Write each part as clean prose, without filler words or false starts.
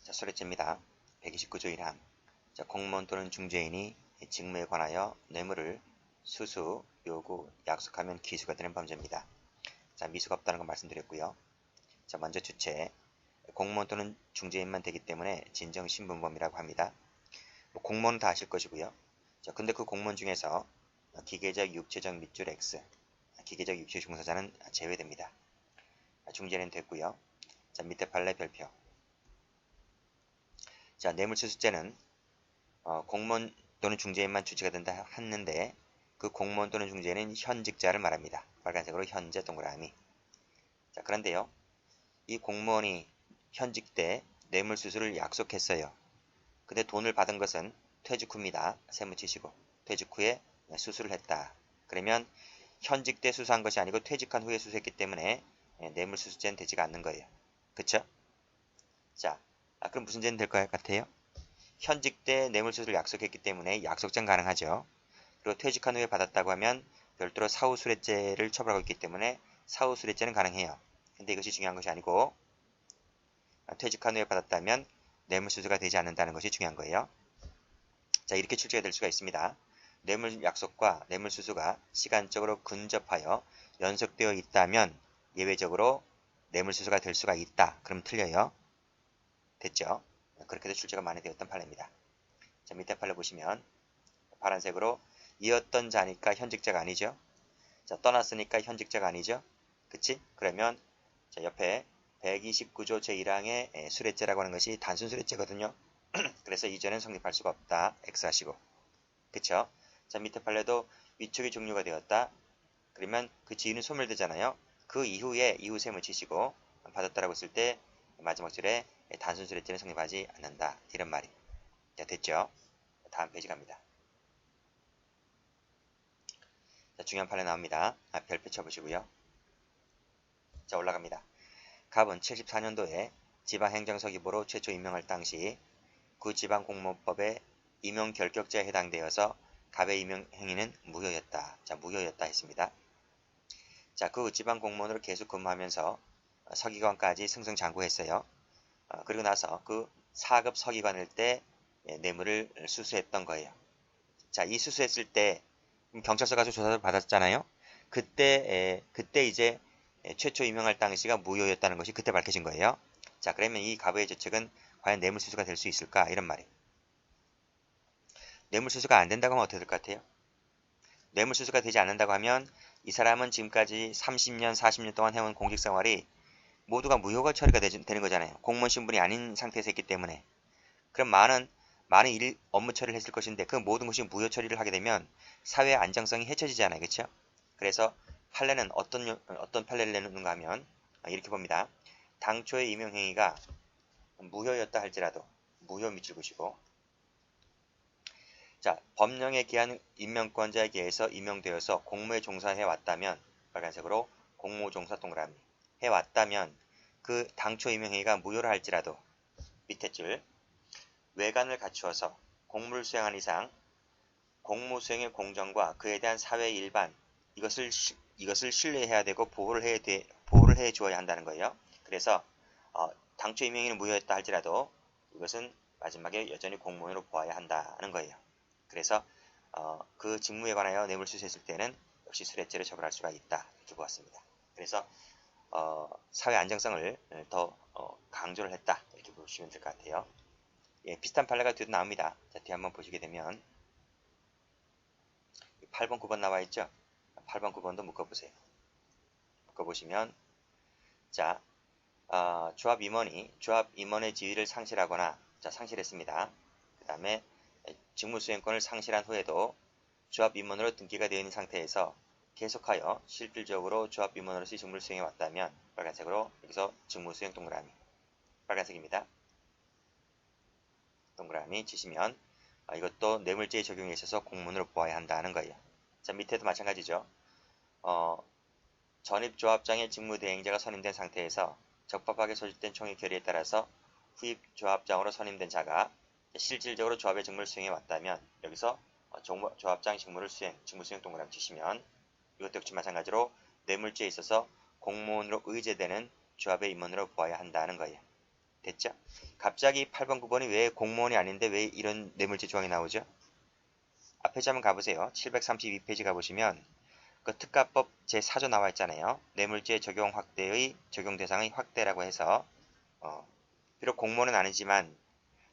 자, 수레죄입니다. 129조 1항. 자, 공무원 또는 중개인이 직무에 관하여 뇌물을 수수, 요구, 약속하면 기수가 되는 범죄입니다. 자, 미수가 없다는 거 말씀드렸고요. 자, 먼저 주체. 공무원 또는 중개인만 되기 때문에 진정신분범이라고 합니다. 뭐 공무원은 다 아실 것이고요. 자, 근데 그 공무원 중에서 기계적, 육체적 밑줄 X, 기계적, 육체 종사자는 제외됩니다. 중개는 됐고요. 자, 밑에 판례 별표. 자, 뇌물수수죄는 공무원 또는 중개인만 주체가 된다 했는데 그 공무원 또는 중개인은 현직자를 말합니다. 빨간색으로 현재 동그라미. 자, 그런데요. 이 공무원이 현직 때 뇌물수수를 약속했어요. 근데 돈을 받은 것은 퇴직 후입니다. 세무 치시고 퇴직 후에 수수를 했다. 그러면 현직 때 수수한 것이 아니고 퇴직한 후에 수수했기 때문에 뇌물수수죄는 되지가 않는 거예요. 그쵸? 자, 그럼 무슨 죄는 될 것 같아요? 현직 때 뇌물수수를 약속했기 때문에 약속죄는 가능하죠. 그리고 퇴직한 후에 받았다고 하면 별도로 사후수뢰죄를 처벌하고 있기 때문에 사후수뢰죄는 가능해요. 근데 이것이 중요한 것이 아니고 퇴직한 후에 받았다면 뇌물수수가 되지 않는다는 것이 중요한 거예요. 자, 이렇게 출제가 될 수가 있습니다. 뇌물 약속과 뇌물수수가 시간적으로 근접하여 연속되어 있다면 예외적으로 뇌물수수가 될 수가 있다. 그럼 틀려요. 됐죠? 그렇게도 출제가 많이 되었던 판례입니다. 자, 밑에 판례 보시면 파란색으로 이었던 자니까 현직자가 아니죠. 자, 떠났으니까 현직자가 아니죠. 그치? 그러면 자, 옆에 129조 제1항의 수뢰죄라고 하는 것이 단순 수뢰죄거든요. 그래서 이 죄는 성립할 수가 없다. X 하시고. 그쵸? 자, 밑에 판례도 위촉이 종료가 되었다. 그러면 그 지위는 소멸되잖아요. 그 이후에 이후 세무 치시고 받았다라고 했을 때 마지막 줄에 단순 수뢰죄는 성립하지 않는다. 이런 말이. 자, 됐죠? 다음 페이지 갑니다. 자, 중요한 판례 나옵니다. 별표 쳐보시고요. 자, 올라갑니다. 갑은 74년도에 지방행정서기보로 최초 임명할 당시 그 지방공무원법의 임용 결격자에 해당되어서 갑의 임용 행위는 무효였다. 자, 무효였다 했습니다. 자, 그 지방공무원으로 계속 근무하면서 서기관까지 승승장구했어요. 그리고 나서 그 4급 서기관일 때 뇌물을 수수했던 거예요. 자, 이 수수했을 때 경찰서 가서 조사를 받았잖아요. 그때 이제 최초 임명할 당시가 무효였다는 것이 그때 밝혀진 거예요. 자, 그러면 이 갑의 죄책은 과연 뇌물수수가 될 수 있을까? 이런 말이에요. 뇌물수수가 안 된다고 하면 어떻게 될 것 같아요? 뇌물수수가 되지 않는다고 하면 이 사람은 지금까지 30년, 40년 동안 해온 공직생활이 모두가 무효가 처리가 되는 거잖아요. 공무원 신분이 아닌 상태에서 했기 때문에. 그럼 많은 업무 처리를 했을 것인데 그 모든 것이 무효 처리를 하게 되면 사회의 안정성이 해쳐지잖아요. 그렇죠? 그래서 판례는 어떤 판례를 내놓는가 하면 이렇게 봅니다. 당초의 임용행위가 무효였다 할지라도 무효 밑줄 그시고 자, 법령에 기한 임명권자에 의해서 임명되어서 공무에 종사해 왔다면 빨간색으로 공무종사 동그라미 해왔다면 그 당초 임명행위가 무효라 할지라도 밑에 줄 외관을 갖추어서 공무를 수행한 이상 공무 수행의 공정과 그에 대한 사회 일반 이것을 신뢰해야 되고 보호를 해 주어야 한다는 거예요. 그래서 당초 임명행위는 무효였다 할지라도 이것은 마지막에 여전히 공무원으로 보아야 한다는 거예요. 그래서 그 직무에 관하여 뇌물수수했을 때는 역시 수뢰죄를 처벌할 수가 있다 이렇게 보았습니다. 그래서 사회 안정성을 더 강조를 했다 이렇게 보시면 될 것 같아요. 예, 비슷한 판례가 뒤로 나옵니다. 자, 뒤 한번 보시게 되면 8번, 9번 나와 있죠? 8번, 9번도 묶어보세요. 묶어보시면 자, 조합 임원의 지위를 상실하거나 자, 상실했습니다. 그 다음에 직무수행권을 상실한 후에도 조합 임원으로 등기가 되어 있는 상태에서 계속하여 실질적으로 조합 임원으로서 직무를 수행해 왔다면 빨간색으로 여기서 직무수행 동그라미 빨간색입니다. 동그라미 치시면 이것도 뇌물죄의 적용에 있어서 공문으로 보아야 한다는 거예요. 자, 밑에도 마찬가지죠. 전입조합장의 직무대행자가 선임된 상태에서 적법하게 소집된 총회 결의에 따라서 후입조합장으로 선임된 자가 실질적으로 조합의 직무를 수행해 왔다면 여기서 조합장 직무 수행 동그라미 치시면 이것도 역시 마찬가지로 뇌물죄에 있어서 공무원으로 의제되는 조합의 임원으로 보아야 한다는 거예요. 됐죠? 갑자기 8번, 9번이 왜 공무원이 아닌데 왜 이런 뇌물죄 조항이 나오죠? 앞에 한번 가보세요. 732페이지 가보시면 그 특가법 제4조 나와 있잖아요. 뇌물죄 적용 확대의 적용 대상의 확대라고 해서 비록 공무원은 아니지만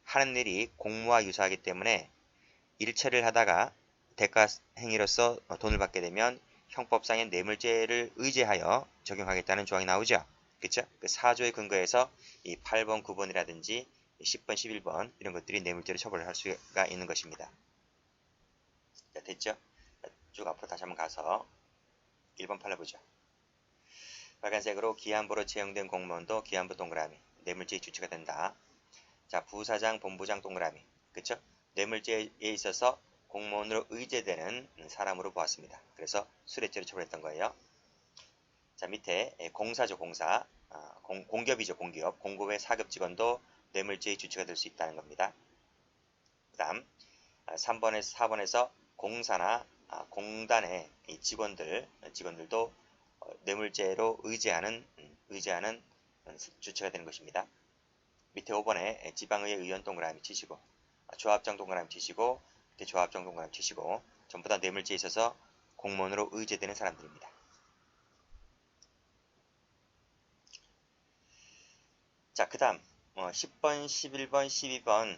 하는 일이 공무와 유사하기 때문에 일처리를 하다가 대가 행위로서 돈을 받게 되면 형법상의 뇌물죄를 의제하여 적용하겠다는 조항이 나오죠. 그쵸? 그 4조의 근거에서 이 8번, 9번이라든지 10번, 11번 이런 것들이 뇌물죄로 처벌을 할 수가 있는 것입니다. 자, 됐죠? 쭉 앞으로 다시 한번 가서 1번 팔로 보죠. 빨간색으로 기한부로 채용된 공무원도 기한부 동그라미 뇌물죄의 주체가 된다. 자, 부사장, 본부장 동그라미 그쵸? 뇌물죄에 있어서 공무원으로 의제되는 사람으로 보았습니다. 그래서 수뢰죄로 처벌했던 거예요. 자, 밑에 공사죠, 공사. 공기업이죠, 공기업. 공급의 4급 직원도 뇌물죄의 주체가 될 수 있다는 겁니다. 그 다음 3번에서 4번에서 공사나 공단의 직원들도 뇌물죄로 의제하는 주체가 되는 것입니다. 밑에 5번에 지방의회 의원 동그라미 치시고 조합장 동그라미 치시고 밑에 조합장 동그라미 치시고 전부 다 뇌물죄에 있어서 공무원으로 의제되는 사람들입니다. 자, 그 다음 10번, 11번, 12번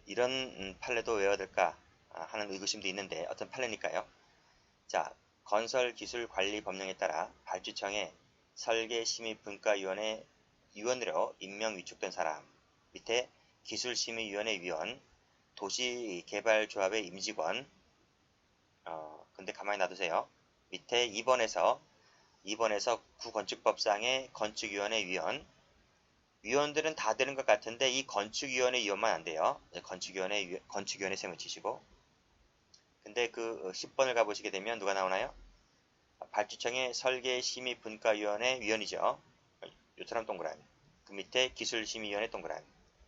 이런 판례도 외워야 될까 하는 의구심도 있는데 어떤 판례니까요. 자, 건설기술관리법령에 따라 발주청에 설계심의분과위원회 위원으로 임명 위촉된 사람 밑에 기술심의위원회 위원 도시개발조합의 임직원 근데 가만히 놔두세요. 밑에 2번에서 구건축법상의 건축위원회 위원들은 다 되는 것 같은데 이 건축위원회 위원만 안 돼요. 건축위원회 세면 치시고 근데 그 10번을 가보시게 되면 누가 나오나요? 발주청의 설계심의분과위원회 위원이죠. 요처럼 동그라미. 그 밑에 기술심의위원회 동그라미.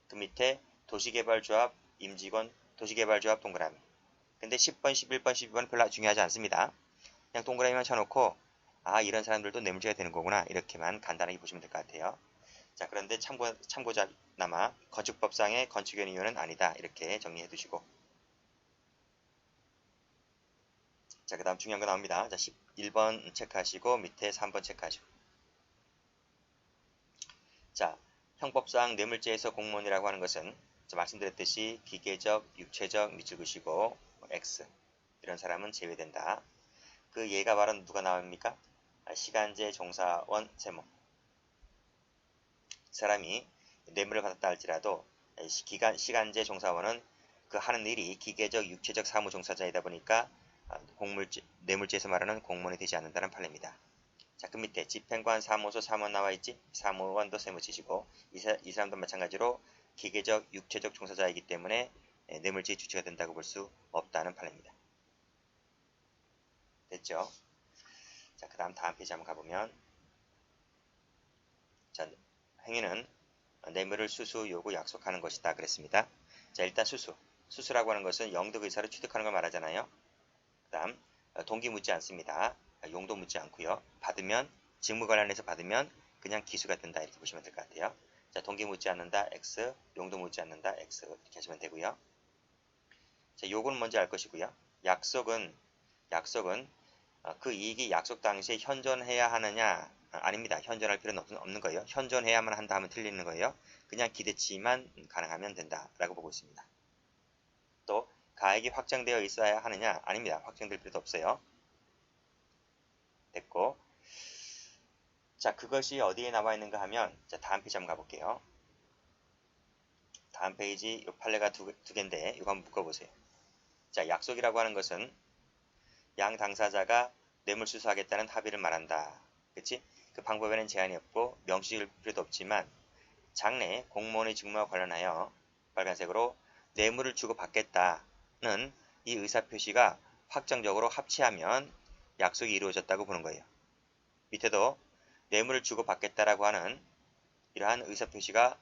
그 밑에 도시개발조합 임직원 도시개발조합 동그라미. 근데 10번, 11번, 12번 별로 중요하지 않습니다. 그냥 동그라미만 쳐놓고 이런 사람들도 뇌물죄가 되는 거구나 이렇게만 간단하게 보시면 될 것 같아요. 자, 그런데 참고자나마 건축법상의 건축위원회는 아니다 이렇게 정리해 두시고 자, 그 다음 중요한 거 나옵니다. 자, 11번 체크하시고 밑에 3번 체크하시고 자, 형법상 뇌물죄에서 공무원이라고 하는 것은 말씀드렸듯이 기계적, 육체적 밑줄 그시고 X 이런 사람은 제외된다. 그 예가 바로 누가 나옵니까? 시간제 종사원 세무 사람이 뇌물을 받았다 할지라도 시간제 종사원은 그 하는 일이 기계적, 육체적 사무 종사자이다 보니까 뇌물죄에서 말하는 공무원이 되지 않는다는 판례입니다. 자, 그 밑에 집행관 사무소 사무원 나와있지? 사무원도 세무치시고 이 사람도 마찬가지로 기계적, 육체적 종사자이기 때문에 뇌물죄의 주체가 된다고 볼 수 없다는 판례입니다. 됐죠? 자, 그 다음 페이지 한번 가보면 자, 행위는 뇌물을 수수, 요구, 약속하는 것이다 그랬습니다. 자, 일단 수수라고 하는 것은 영득 의사를 취득하는 걸 말하잖아요. 그 다음 동기 묻지 않습니다. 용도 묻지 않고요. 받으면 직무 관련해서 받으면 그냥 기수가 된다 이렇게 보시면 될 것 같아요. 자, 동기 묻지 않는다 X, 용도 묻지 않는다 X 이렇게 하시면 되고요. 자, 요거는 뭔지 알 것이고요. 약속은 그 이익이 약속 당시에 현존해야 하느냐 아닙니다. 현존할 필요는 없는 거예요. 현존해야만 한다 하면 틀리는 거예요. 그냥 기대치만 가능하면 된다라고 보고 있습니다. 또 가액이 확정되어 있어야 하느냐 아닙니다. 확정될 필요도 없어요. 됐고 자, 그것이 어디에 나와 있는가 하면 자, 다음 페이지 한번 가볼게요. 다음 페이지 요 판례가 두 개인데 이거 한번 묶어보세요. 자, 약속이라고 하는 것은 양 당사자가 뇌물 수수하겠다는 합의를 말한다. 그치? 그 방법에는 제한이 없고 명시일 필요도 없지만 장래 공무원의 직무와 관련하여 빨간색으로 뇌물을 주고받겠다는 이 의사표시가 확정적으로 합치하면 약속이 이루어졌다고 보는 거예요. 밑에도 뇌물을 주고받겠다라고 하는 이러한 의사표시가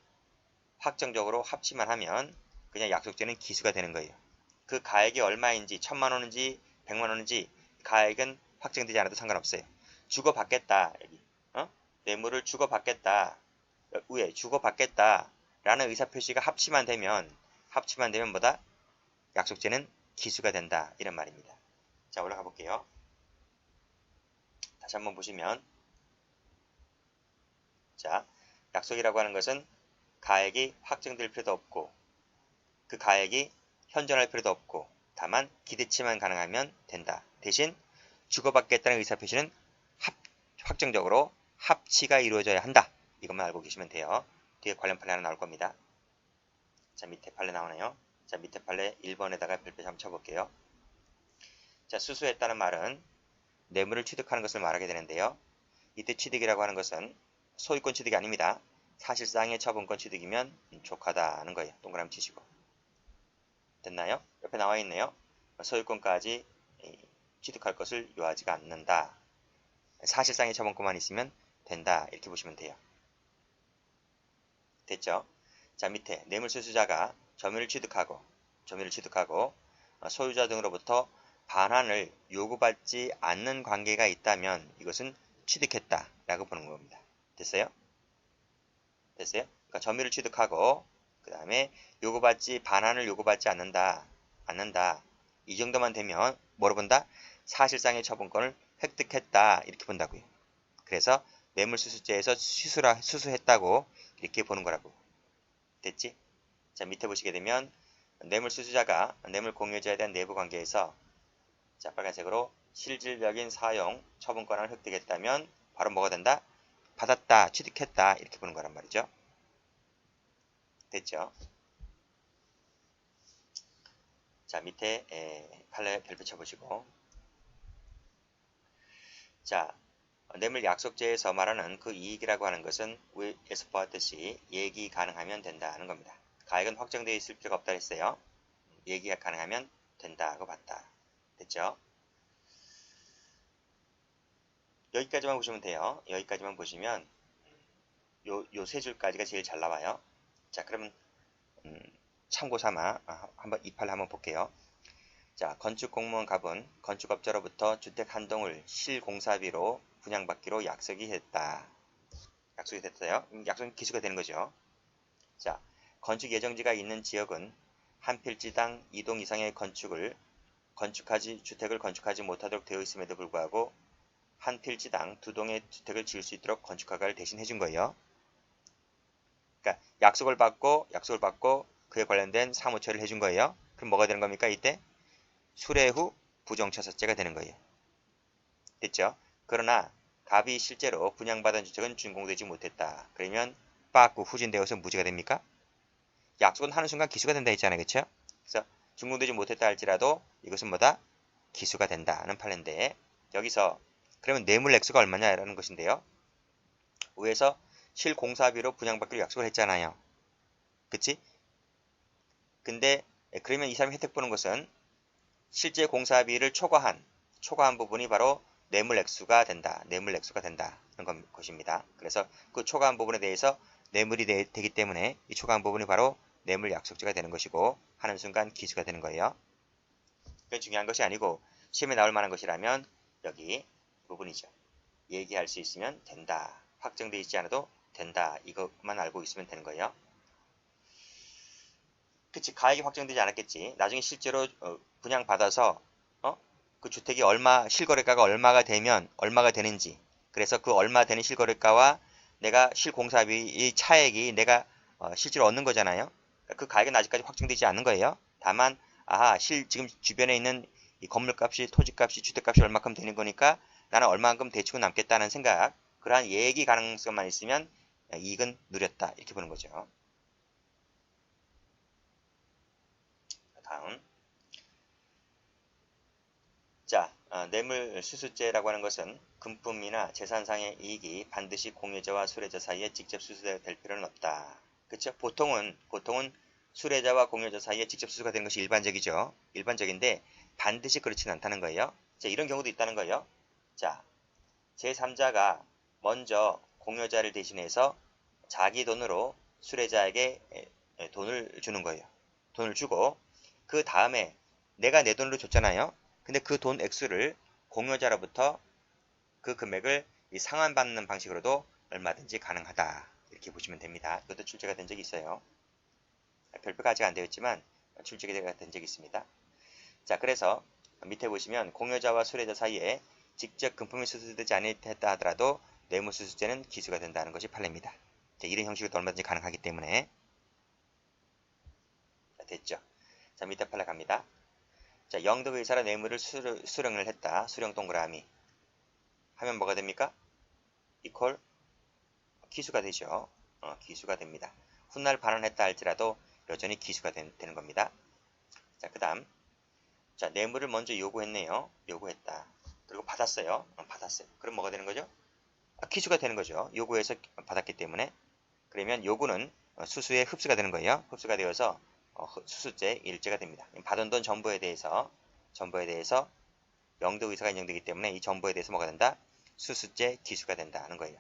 확정적으로 합치만 하면 그냥 약속죄는 기수가 되는 거예요. 그 가액이 얼마인지 1000만 원인지 100만 원인지 가액은 확정되지 않아도 상관없어요. 주고받겠다 여기 뇌물을 주고받겠다 위에 주고받겠다 라는 의사표시가 합치만 되면 뭐다? 약속죄는 기수가 된다. 이런 말입니다. 자, 올라가 볼게요. 다시 한번 보시면, 자, 약속이라고 하는 것은 가액이 확정될 필요도 없고 그 가액이 현존할 필요도 없고 다만 기대치만 가능하면 된다. 대신 주고받겠다는 의사표시는 확정적으로 합치가 이루어져야 한다. 이것만 알고 계시면 돼요. 뒤에 관련 판례 하나 나올 겁니다. 자, 밑에 판례 나오네요. 자, 밑에 판례 1번에다가 별표 한번 쳐볼게요. 자, 수수했다는 말은 뇌물을 취득하는 것을 말하게 되는데요. 이때 취득이라고 하는 것은 소유권 취득이 아닙니다. 사실상의 처분권 취득이면 족하다는 거예요. 동그라미 치시고. 됐나요? 옆에 나와 있네요. 소유권까지 취득할 것을 요하지가 않는다. 사실상의 처분권만 있으면 된다. 이렇게 보시면 돼요. 됐죠? 자, 밑에 뇌물수수자가 점유를 취득하고 소유자 등으로부터 반환을 요구받지 않는 관계가 있다면 이것은 취득했다 라고 보는 겁니다. 됐어요? 그러니까 점유를 취득하고 그 다음에 반환을 요구받지 않는다. 이 정도만 되면 뭐로 본다? 사실상의 처분권을 획득했다. 이렇게 본다고요. 그래서 뇌물수수죄에서 수수했다고 이렇게 보는 거라고. 됐지? 자, 밑에 보시게 되면 뇌물수수자가 뇌물공유자에 대한 내부관계에서 자, 빨간색으로 실질적인 사용 처분권을 획득했다면 바로 뭐가 된다? 받았다, 취득했다 이렇게 보는 거란 말이죠. 됐죠? 자, 밑에 판례 별표 쳐보시고 자, 뇌물 약속죄에서 말하는 그 이익이라고 하는 것은 위에서 보았듯이 예기 가능하면 된다는 겁니다. 가액은 확정되어 있을 필요가 없다 했어요. 예기가 가능하면 된다고 봤다. 됐죠? 여기까지만 보시면 돼요. 여기까지만 보시면 요 세 줄까지가 제일 잘 나와요. 자, 그러면 참고 삼아 한번 이 판례 한번 볼게요. 자, 건축공무원 갑은 건축업자로부터 주택 한 동을 실공사비로 분양받기로 약속이 됐어요. 약속이 기수가 되는 거죠. 자, 건축 예정지가 있는 지역은 한 필지당 2동 이상의 주택을 건축하지 못하도록 되어 있음에도 불구하고 한 필지당 2동의 주택을 지을 수 있도록 건축허가를 대신 해준 거예요. 그러니까 약속을 받고 그에 관련된 사무 처리를 해준 거예요. 그럼 뭐가 되는 겁니까? 이때 수뢰 후 부정처사죄가 되는 거예요. 됐죠? 그러나 갑이 실제로 분양받은 주택은 준공되지 못했다. 그러면 빠꾸 후진되어서 무죄가 됩니까? 약속은 하는 순간 기수가 된다 했잖아요. 그렇죠? 그래서 준공되지 못했다 할지라도 이것은 뭐다? 기수가 된다는 판례인데 여기서 그러면 뇌물 액수가 얼마냐라는 것인데요. 위에서 실공사비로 분양받기로 약속을 했잖아요. 그치? 근데 그러면 이 사람이 혜택 보는 것은 실제 공사비를 초과한 부분이 바로 뇌물 액수가 된다는 것입니다. 그래서 그 초과한 부분에 대해서 뇌물이 되기 때문에 이 초과한 부분이 바로 뇌물 약속죄가 되는 것이고 하는 순간 기수가 되는 거예요. 그건 중요한 것이 아니고 시험에 나올 만한 것이라면 여기 부분이죠. 얘기할 수 있으면 된다. 확정되어 있지 않아도 된다. 이것만 알고 있으면 되는 거예요. 그치, 가액이 확정되지 않았겠지. 나중에 실제로 분양받아서 그 주택이 실거래가가 얼마가 되는지, 그래서 그 얼마 되는 실거래가와 내가 실공사비 차액이 내가 실제로 얻는 거잖아요. 그 가액은 아직까지 확정되지 않은 거예요. 다만 지금 주변에 있는 이 건물값이, 토지값이, 주택값이 얼마큼 되는 거니까 나는 얼마만큼 대충 남겠다는 생각, 그러한 예기 가능성만 있으면 이익은 누렸다 이렇게 보는 거죠. 다음. 자, 뇌물수수죄라고 하는 것은 금품이나 재산상의 이익이 반드시 공유자와 수뢰자 사이에 직접 수수될 필요는 없다. 그렇죠? 보통은 수뢰자와 공유자 사이에 직접 수수가 되는 것이 일반적이죠. 일반적인데 반드시 그렇지는 않다는 거예요. 자, 이런 경우도 있다는 거예요. 자, 제3자가 먼저 공유자를 대신해서 자기 돈으로 수뢰자에게 돈을 주는 거예요. 돈을 주고 그 다음에 내가 내 돈으로 줬잖아요. 근데 그 돈 액수를 공유자로부터 그 금액을 상환받는 방식으로도 얼마든지 가능하다. 이렇게 보시면 됩니다. 이것도 출제가 된 적이 있어요. 별표가 아직 안 되어 있지만 출제가 된 적이 있습니다. 자, 그래서 밑에 보시면 공여자와 수뢰자 사이에 직접 금품이 수수되지 않았다 하더라도 뇌물수수죄는 기수가 된다는 것이 판례입니다. 자, 이런 형식으로 얼마든지 가능하기 때문에. 자, 됐죠. 자, 밑에 판례 갑니다. 자, 영득의사라 뇌물을 수령을 했다. 수령 동그라미 하면 뭐가 됩니까? 이퀄 기수가 되죠. 기수가 됩니다. 훗날 반환했다 할지라도 여전히 기수가 되는 겁니다. 자, 그 다음 자, 뇌물을 먼저 요구했네요. 요구했다. 그리고 받았어요. 받았어요. 그럼 뭐가 되는 거죠? 기수가 되는 거죠. 요구해서 받았기 때문에. 그러면 요구는 수수의 흡수가 되는 거예요. 흡수가 되어서 수수죄 일죄가 됩니다. 받은 돈 전부에 대해서 영득의사가 인정되기 때문에 이 전부에 대해서 뭐가 된다? 수수죄 기수가 된다는 거예요.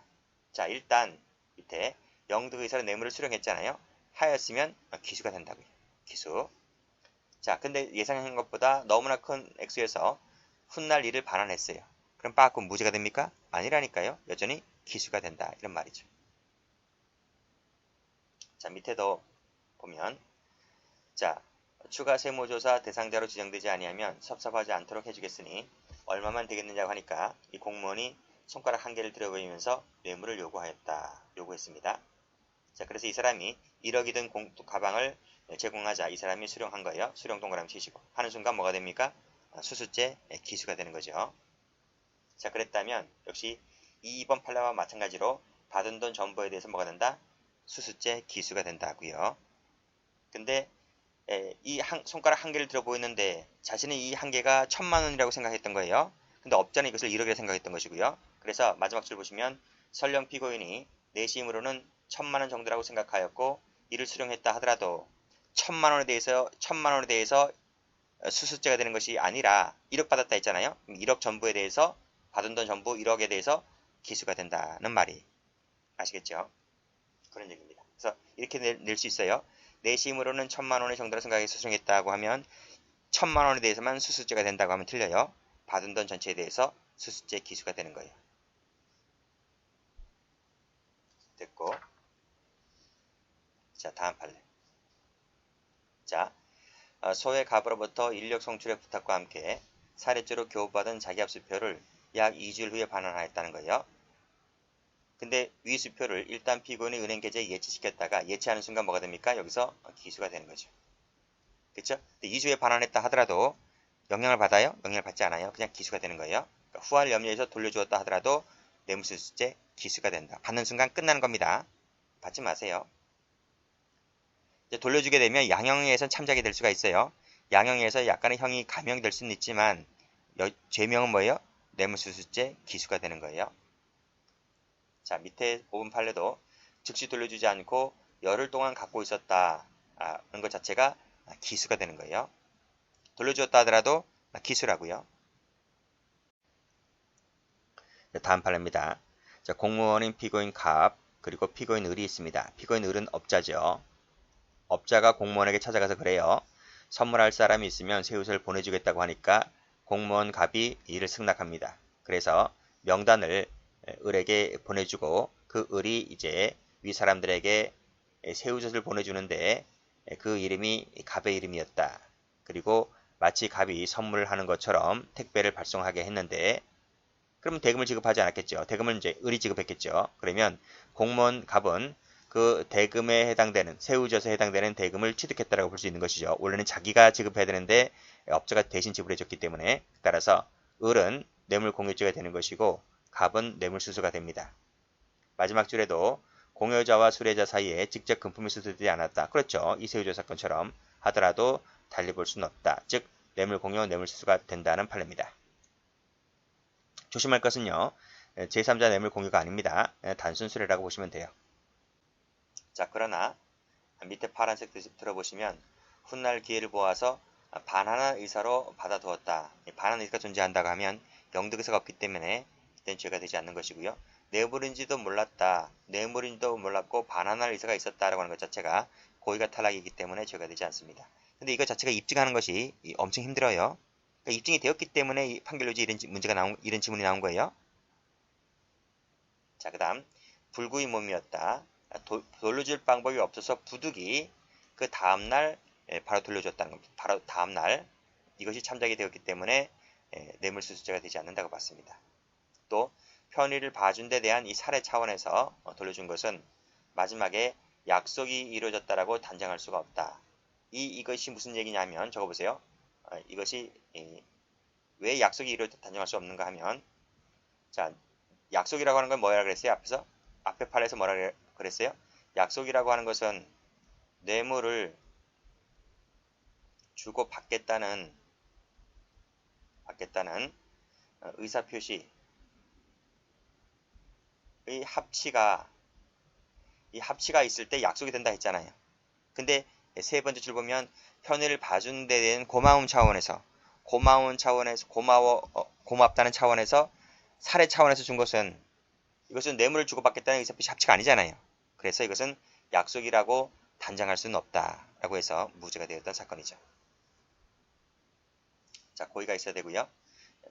자, 일단 밑에 영득의사로 뇌물을 수령했잖아요. 하였으면 기수가 된다고요. 기수. 자, 근데 예상한 것보다 너무나 큰 액수에서 훗날 일을 반환했어요. 그럼 빠꾸 무죄가 됩니까? 아니라니까요. 여전히 기수가 된다. 이런 말이죠. 자, 밑에도 보면 자, 추가 세무조사 대상자로 지정되지 아니하면 섭섭하지 않도록 해주겠으니 얼마만 되겠느냐고 하니까 이 공무원이 손가락 한 개를 들어보이면서 뇌물을 요구했습니다. 자, 그래서 이 사람이 1억이 든 가방을 제공하자 이 사람이 수령한 거예요. 수령 동그라미 치시고 하는 순간 뭐가 됩니까? 수수죄 기수가 되는 거죠. 자, 그랬다면 역시 2번 판례와 마찬가지로 받은 돈 전부에 대해서 뭐가 된다? 수수죄 기수가 된다고요. 근데 이 손가락 한 개를 들어 보이는데 자신이 이 한 개가 1000만 원이라고 생각했던 거예요. 근데 업자는 이것을 1억이라고 생각했던 것이고요. 그래서 마지막 줄 보시면 설령 피고인이 내심으로는 1000만 원 정도라고 생각하였고 이를 수령했다 하더라도 1000만 원에 대해서 수수죄가 되는 것이 아니라 1억 받았다 했잖아요. 1억 전부에 대해서 받은 돈 전부 1억에 대해서 기수가 된다는 말이 아시겠죠? 그런 얘기입니다. 그래서 이렇게 낼 수 있어요. 내심으로는 1000만 원의 정도로 생각해서 수령했다고 하면 1000만 원에 대해서만 수수죄가 된다고 하면 틀려요. 받은 돈 전체에 대해서 수수죄 기수가 되는 거예요. 됐고, 자, 다음 판례. 자, 소외 갑으로부터 인력 송출의 부탁과 함께 사례죄로 교부받은 자기합수표를 약 2주일 후에 반환하였다는 거예요. 근데 위 수표를 일단 피고인의 은행 계좌에 예치시켰다가 예치하는 순간 뭐가 됩니까? 여기서 기수가 되는 거죠. 그렇죠? 2주에 반환했다 하더라도 영향을 받아요? 영향을 받지 않아요. 그냥 기수가 되는 거예요. 그러니까 후할 염려해서 돌려주었다 하더라도 뇌물수수죄 기수가 된다. 받는 순간 끝나는 겁니다. 받지 마세요. 이제 돌려주게 되면 양형에선 참작이 될 수가 있어요. 양형에서 약간의 형이 감형될 수는 있지만 죄명은 뭐예요? 뇌물수수죄 기수가 되는 거예요. 자, 밑에 5번 판례도 즉시 돌려주지 않고 열흘 동안 갖고 있었다는 것 자체가 기수가 되는 거예요. 돌려주었다 하더라도 기수라고요. 다음 판례입니다. 자, 공무원인 피고인 갑 그리고 피고인 을이 있습니다. 피고인 을은 업자죠. 업자가 공무원에게 찾아가서 그래요. 선물할 사람이 있으면 세우서를 보내주겠다고 하니까 공무원 갑이 이를 승낙합니다. 그래서 명단을 을에게 보내주고 그 을이 이제 위 사람들에게 새우젓을 보내주는데 그 이름이 갑의 이름이었다. 그리고 마치 갑이 선물을 하는 것처럼 택배를 발송하게 했는데 그럼 대금을 지급하지 않았겠죠. 대금을 이제 을이 지급했겠죠. 그러면 공무원 갑은 그 대금에 해당되는 새우젓에 해당되는 대금을 취득했다라고 볼 수 있는 것이죠. 원래는 자기가 지급해야 되는데 업자가 대신 지불해줬기 때문에 따라서 을은 뇌물 공유죄가 되는 것이고 갑은 뇌물수수가 됩니다. 마지막 줄에도 공여자와 수뢰자 사이에 직접 금품이 수수되지 않았다. 그렇죠. 이 새우젓 사건처럼 하더라도 달리 볼 수는 없다. 즉 뇌물 공유, 뇌물수수가 된다는 판례입니다. 조심할 것은요. 제3자 뇌물 공유가 아닙니다. 단순 수뢰라고 보시면 돼요. 자, 그러나 밑에 파란색 들어보시면 훗날 기회를 보아서 반환한 의사로 받아두었다. 반환 의사가 존재한다고 하면 영득의사가 없기 때문에 이땐 죄가 되지 않는 것이고요. 뇌물인지도 몰랐다. 뇌물인지도 몰랐고 반환할 의사가 있었다라고 하는 것 자체가 고의가 탈락이기 때문에 죄가 되지 않습니다. 근데 이것 자체가 입증하는 것이 엄청 힘들어요. 그러니까 입증이 되었기 때문에 이 판결료지 이런 지문이 나온 거예요. 자, 그 다음 불구의 몸이었다. 돌려줄 방법이 없어서 부득이 그 다음날 바로 돌려줬다는 겁니다. 바로 다음날 이것이 참작이 되었기 때문에 뇌물수수죄가 되지 않는다고 봤습니다. 또 편의를 봐준 데 대한 이 사례 차원에서 돌려준 것은 마지막에 약속이 이루어졌다라고 단정할 수가 없다. 이것이 무슨 얘기냐면 적어보세요. 이것이 왜 약속이 이루어졌다 단정할 수 없는가 하면, 자, 약속이라고 하는 건 뭐라 그랬어요? 앞에 판에서 뭐라 그랬어요? 약속이라고 하는 것은 뇌물을 주고 받겠다는 의사표시, 이 합치가 있을 때 약속이 된다 했잖아요. 근데 세 번째 줄 보면 편의를 봐준 데 대한 고맙다는 차원에서 사례 차원에서 준 것은 이것은 뇌물을 주고받겠다는 의사표시 합치가 아니잖아요. 그래서 이것은 약속이라고 단정할 수는 없다라고 해서 무죄가 되었던 사건이죠. 자, 고의가 있어야 되고요.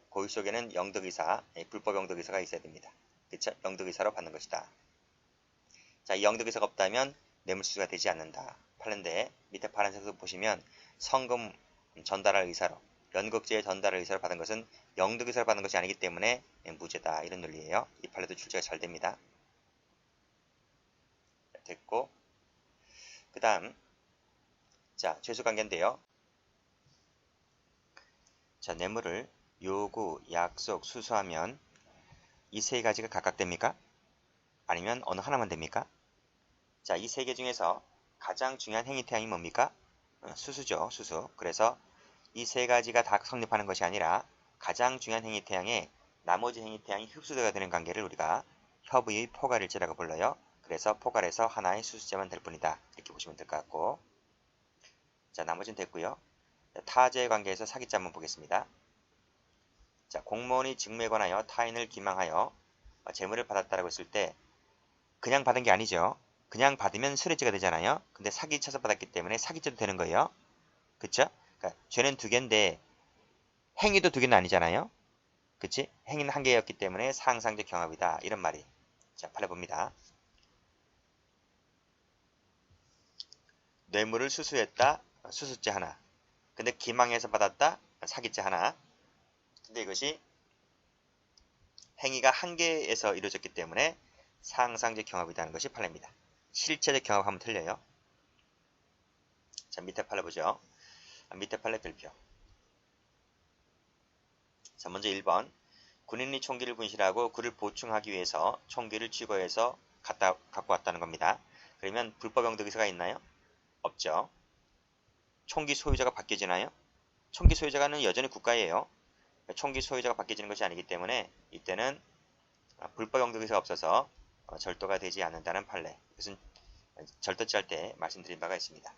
고의 속에는 영득의사, 불법 영득의사가 있어야 됩니다. 그렇죠? 영득의사로 받는 것이다. 자, 이 영득의사가 없다면 뇌물수수가 되지 않는다. 판례인데 밑에 파란색에서 보시면 성금 전달할 의사로, 연극제의 전달할 의사로 받은 것은 영득의사로 받은 것이 아니기 때문에 무죄다. 이런 논리예요. 이 판례도 출제가 잘 됩니다. 됐고, 그 다음 자, 죄수관계인데요. 자, 뇌물을 요구, 약속, 수수하면 이 세 가지가 각각 됩니까? 아니면 어느 하나만 됩니까? 자, 이 세 개 중에서 가장 중요한 행위태양이 뭡니까? 수수죠, 수수. 그래서 이 세 가지가 다 성립하는 것이 아니라 가장 중요한 행위태양에 나머지 행위태양이 흡수되어야 되는 관계를 우리가 협의의 포괄일치라고 불러요. 그래서 포괄해서 하나의 수수죄만 될 뿐이다. 이렇게 보시면 될 것 같고, 자, 나머지는 됐고요. 타죄의 관계에서 사기죄 한번 보겠습니다. 자, 공무원이 직무에 관하여 타인을 기망하여 재물을 받았다라고 했을 때 그냥 받은 게 아니죠. 그냥 받으면 술해죄가 되잖아요. 근데 사기 쳐서 받았기 때문에 사기죄도 되는 거예요. 그쵸? 그러니까 죄는 두 개인데 행위도 두 개는 아니잖아요. 그치? 행위는 한 개였기 때문에 상상적 경합이다. 이런 말이. 자, 판례 봅니다. 뇌물을 수수했다. 수수죄 하나. 근데 기망해서 받았다. 사기죄 하나. 근데 이것이 행위가 한 개에서 이루어졌기 때문에 상상적 경합이라는 것이 판례입니다. 실체적 경합하면 틀려요. 자, 밑에 판례 보죠. 밑에 판례 별표. 자, 먼저 1번. 군인이 총기를 분실하고 그를 보충하기 위해서 총기를 취거해서 갖고 왔다는 겁니다. 그러면 불법 영득의사가 있나요? 없죠. 총기 소유자가 바뀌어지나요? 총기 소유자는 여전히 국가예요. 총기 소유자가 바뀌어지는 것이 아니기 때문에 이때는 불법 영득의사가 없어서 절도가 되지 않는다는 판례. 이것은 절도죄 할 때 말씀드린 바가 있습니다.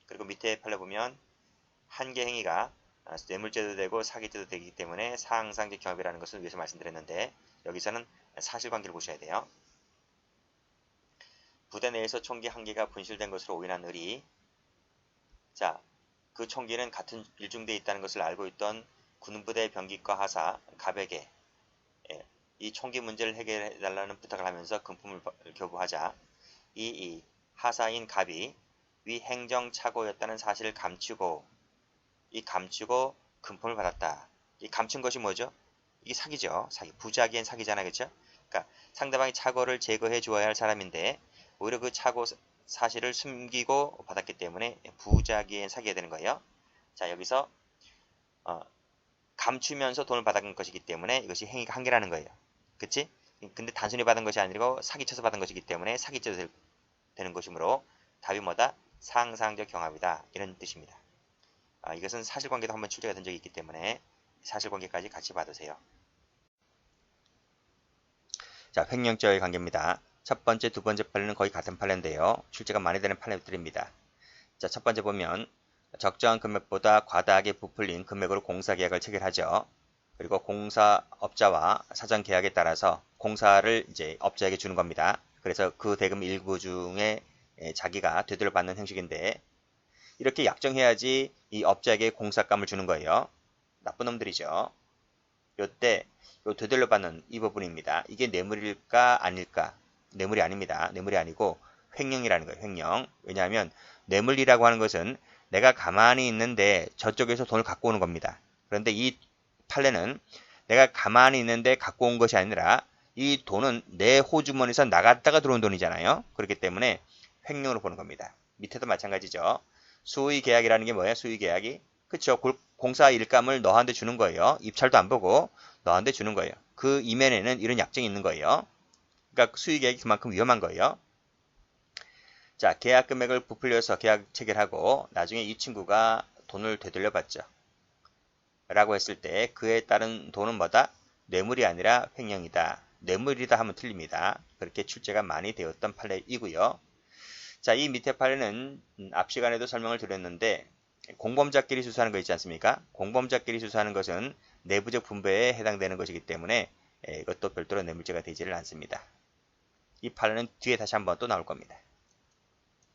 그리고 밑에 판례 보면 한 개 행위가 뇌물죄도 되고 사기죄도 되기 때문에 상상적 경합이라는 것을 위해서 말씀드렸는데 여기서는 사실관계를 보셔야 돼요. 부대 내에서 총기 한 개가 분실된 것으로 오인한 을이, 자, 그 총기는 같은 일중대에 있다는 것을 알고 있던 군부대 병기과 하사 갑에게 이 총기 문제를 해결해달라는 부탁을 하면서 금품을 교부하자 이 하사인 갑이 위 행정착오였다는 사실을 감추고 금품을 받았다. 이 감춘 것이 뭐죠? 이게 사기죠. 사기. 부자기엔 사기잖아. 그렇죠? 그러니까 상대방이 착오를 제거해 주어야 할 사람인데 오히려 그 착오 사실을 숨기고 받았기 때문에 부자기엔 사기가 되는 거예요. 자, 여기서 감추면서 돈을 받은 것이기 때문에 이것이 행위가 한 개라는 거예요. 그치? 근데 단순히 받은 것이 아니고 사기쳐서 받은 것이기 때문에 사기죄도 되는 것이므로 답이 뭐다? 상상적 경합이다. 이런 뜻입니다. 이것은 사실관계도 한번 출제가 된 적이 있기 때문에 사실관계까지 같이 받으세요. 자, 횡령죄의 관계입니다. 첫 번째, 두 번째 판례는 거의 같은 판례인데요. 출제가 많이 되는 판례들입니다. 자, 첫 번째 보면 적정한 금액보다 과다하게 부풀린 금액으로 공사계약을 체결하죠. 그리고 공사업자와 사전계약에 따라서 공사를 이제 업자에게 주는 겁니다. 그래서 그 대금 일부 중에 자기가 되돌려받는 형식인데 이렇게 약정해야지 이 업자에게 공사감을 주는 거예요. 나쁜 놈들이죠. 요때 요 되돌려받는 이 부분입니다. 이게 뇌물일까 아닐까? 뇌물이 아닙니다. 뇌물이 아니고 횡령이라는 거예요. 횡령. 왜냐하면 뇌물이라고 하는 것은 내가 가만히 있는데 저쪽에서 돈을 갖고 오는 겁니다. 그런데 이 판례는 내가 가만히 있는데 갖고 온 것이 아니라 이 돈은 내 호주머니에서 나갔다가 들어온 돈이잖아요. 그렇기 때문에 횡령으로 보는 겁니다. 밑에도 마찬가지죠. 수의 계약이라는 게 뭐예요? 수의 계약이. 그쵸. 공사 일감을 너한테 주는 거예요. 입찰도 안 보고 너한테 주는 거예요. 그 이면에는 이런 약정이 있는 거예요. 그러니까 수의 계약이 그만큼 위험한 거예요. 자, 계약 금액을 부풀려서 계약 체결하고 나중에 이 친구가 돈을 되돌려 받죠. 라고 했을 때 그에 따른 돈은 뭐다? 뇌물이 아니라 횡령이다. 뇌물이다 하면 틀립니다. 그렇게 출제가 많이 되었던 판례이고요. 자, 이 밑에 판례는 앞 시간에도 설명을 드렸는데 공범자끼리 수수하는 거 있지 않습니까? 공범자끼리 수수하는 것은 내부적 분배에 해당되는 것이기 때문에 이것도 별도로 뇌물죄가 되지를 않습니다. 이 판례는 뒤에 다시 한번 또 나올 겁니다.